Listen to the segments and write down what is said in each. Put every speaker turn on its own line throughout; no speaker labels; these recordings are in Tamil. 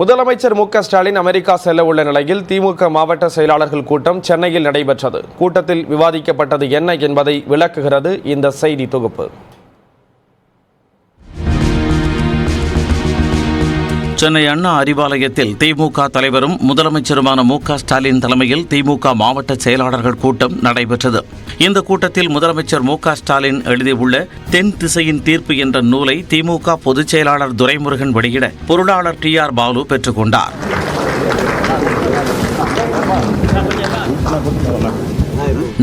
முதலமைச்சர் மு.க.ஸ்டாலின் அமெரிக்கா செல்ல உள்ள நிலையில் திமுக மாவட்ட செயலாளர்கள் கூட்டம் சென்னையில் நடைபெற்றது. கூட்டத்தில் விவாதிக்கப்பட்டது என்ன என்பதை விளக்குகிறது இந்த செய்தி தொகுப்பு.
சென்னை அண்ணா அறிவாலயத்தில் திமுக தலைவரும் முதலமைச்சருமான மு.க.ஸ்டாலின் தலைமையில் திமுக மாவட்ட செயலாளர்கள் கூட்டம் நடைபெற்றது. இந்த கூட்டத்தில் முதலமைச்சர் மு.க.ஸ்டாலின் எழுதியுள்ள தென் திசையின் தீர்ப்பு என்ற நூலை திமுக பொதுச் செயலாளர் துரைமுருகன் வெளியிட பொருளாளர் டி.ஆர். பாலு பெற்றுக் கொண்டார்.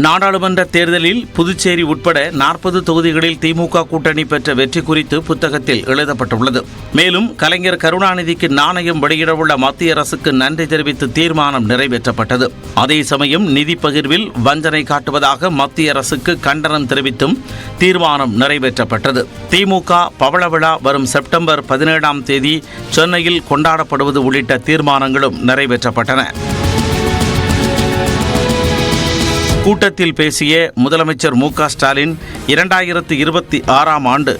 நாடாளுமன்ற தேர்தலில் புதுச்சேரி உட்பட 40 தொகுதிகளில் திமுக கூட்டணி பெற்ற வெற்றி குறித்து புத்தகத்தில் எழுதப்பட்டுள்ளது. மேலும் கலைஞர் கருணாநிதிக்கு நாணயம் வெளியிடவுள்ள மத்திய அரசுக்கு நன்றி தெரிவித்து தீர்மானம் நிறைவேற்றப்பட்டது. அதே சமயம் நிதி பகிர்வில் வஞ்சனை காட்டுவதாக மத்திய அரசுக்கு கண்டனம் தெரிவித்தும் தீர்மானம் நிறைவேற்றப்பட்டது. திமுக பவள விழா வரும் செப்டம்பர் 17ஆம் தேதி சென்னையில் கொண்டாடப்படுவது உள்ளிட்ட தீர்மானங்களும் நிறைவேற்றப்பட்டன. கூட்டத்தில் பேசிய முதலமைச்சர் மு.க.ஸ்டாலின் 2026ஆம் ஆண்டு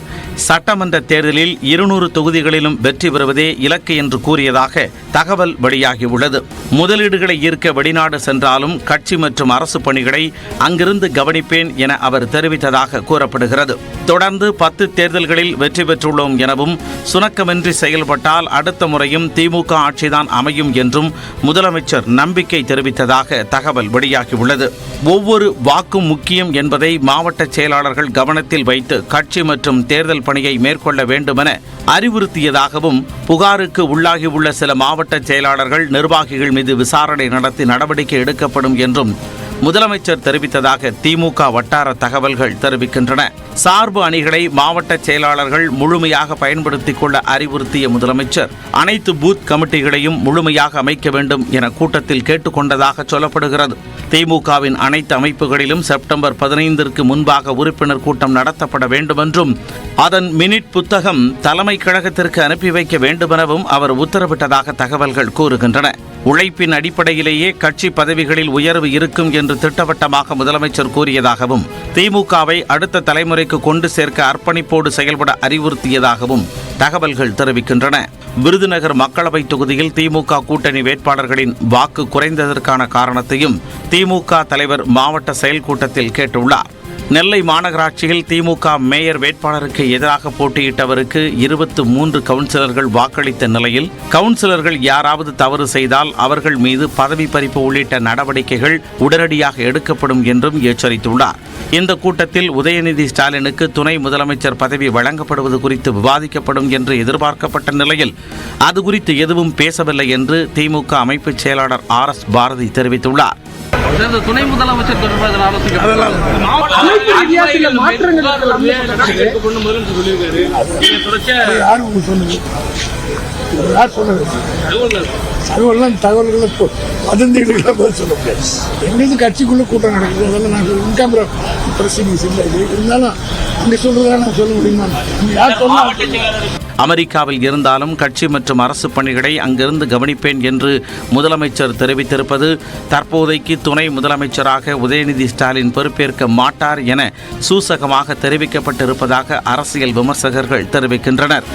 சட்டமன்ற தேர்தலில் 200 தொகுதிகளிலும் வெற்றி பெறுவதே இலக்கு என்று கூறியதாக தகவல் வெளியாகியுள்ளது. முதலீடுகளை ஈர்க்க வெளிநாடு சென்றாலும் கட்சி மற்றும் அரசு பணிகளை அங்கிருந்து கவனிப்பேன் என அவர் தெரிவித்ததாக கூறப்படுகிறது. தொடர்ந்து 10 தேர்தல்களில் வெற்றி பெற்றுள்ளோம் எனவும் சுணக்கமின்றி செயல்பட்டால் அடுத்த முறையும் திமுக ஆட்சிதான் அமையும் என்றும் முதலமைச்சர் நம்பிக்கை தெரிவித்ததாக தகவல் வெளியாகியுள்ளது. ஒவ்வொரு வாக்கும் முக்கியம் என்பதை மாவட்ட செயலாளர்கள் கவனத்தில் வைத்து கட்சி மற்றும் தேர்தல் பணியை மேற்கொள்ள வேண்டுமென அறிவுறுத்தியதாகவும் புகாருக்கு உள்ளாகியுள்ள சில மாவட்ட செயலாளர்கள் நிர்வாகிகள் மீது விசாரணை நடத்தி நடவடிக்கை எடுக்கப்படும் என்றும் முதலமைச்சர் தெரிவித்ததாக திமுக வட்டார தகவல்கள் தெரிவிக்கின்றன. சார்பு அணிகளை மாவட்ட செயலாளர்கள் முழுமையாக பயன்படுத்திக் கொள்ள அறிவுறுத்திய முதலமைச்சர் அனைத்து பூத் கமிட்டிகளையும் முழுமையாக அமைக்க வேண்டும் என கூட்டத்தில் கேட்டுக்கொண்டதாக சொல்லப்படுகிறது. திமுகவின் அனைத்து அமைப்புகளிலும் செப்டம்பர் 15ற்கு முன்பாக உறுப்பினர் கூட்டம் நடத்தப்பட வேண்டும் என்றும் அதன் மினிட் புத்தகம் தலைமை கழகத்திற்கு அனுப்பி வைக்க வேண்டுமெனவும் அவர் உத்தரவிட்டதாக தகவல்கள் கூறுகின்றன. உழைப்பின் அடிப்படையிலேயே கட்சி பதவிகளில் உயர்வு இருக்கும் என்று திட்டவட்டமாக முதலமைச்சர் கூறியதாகவும் திமுகவை அடுத்த தலைமுறைக்கு கொண்டு சேர்க்க அர்ப்பணிப்போடு செயல்பட அறிவுறுத்தியதாகவும் தகவல்கள் தெரிவிக்கின்றன. விருதுநகர் மக்களவை தொகுதியில் திமுக கூட்டணி வேட்பாளர்களின் வாக்கு குறைந்ததற்கான காரணத்தையும் திமுக தலைவர் மாவட்ட செயல் கூட்டத்தில் கேட்டுள்ளார். நெல்லை மாநகராட்சியில் திமுக மேயர் வேட்பாளருக்கு எதிராக போட்டியிட்டவருக்கு 23 கவுன்சிலர்கள் வாக்களித்த நிலையில் கவுன்சிலர்கள் யாராவது தவறு செய்தால் அவர்கள் மீது பதவி பறிப்பு உள்ளிட்ட நடவடிக்கைகள் உடனடியாக எடுக்கப்படும் என்றும் எச்சரித்துள்ளார். இந்த கூட்டத்தில் உதயநிதி ஸ்டாலினுக்கு துணை முதலமைச்சர் பதவி வழங்கப்படுவது குறித்து விவாதிக்கப்படும் என்று எதிர்பார்க்கப்பட்ட நிலையில் அது குறித்து எதுவும் பேசவில்லை என்று திமுக அமைப்பு செயலாளர் R.S. பாரதி தெரிவித்துள்ளார்.
துணை முதலமைச்சர்
தகவல்கள் வதந்திகளுக்கு பதில் சொல்ல முடியாது. எங்களுக்கு கட்சிக்குள்ள கூட்டம் நடக்குது, அதெல்லாம் நாங்கள் இன்கேமரா பிரசிடிங்ஸ் இல்லை. இருந்தாலும் அங்கே சொல்றதா நான் சொல்ல முடியுமா? யார் சொன்னா
அமெரிக்காவில் இருந்தாலும் கட்சி மற்றும் அரசு பணிகளை அங்கிருந்து கவனிப்பேன் என்று முதலமைச்சர் தெரிவித்திருப்பது தற்போதைக்கு துணை முதலமைச்சராக உதயநிதி ஸ்டாலின் பொறுப்பேற்க மாட்டார் என சூசகமாக தெரிவிக்கப்பட்டிருப்பதாக அரசியல் விமர்சகர்கள் தெரிவிக்கின்றனர்.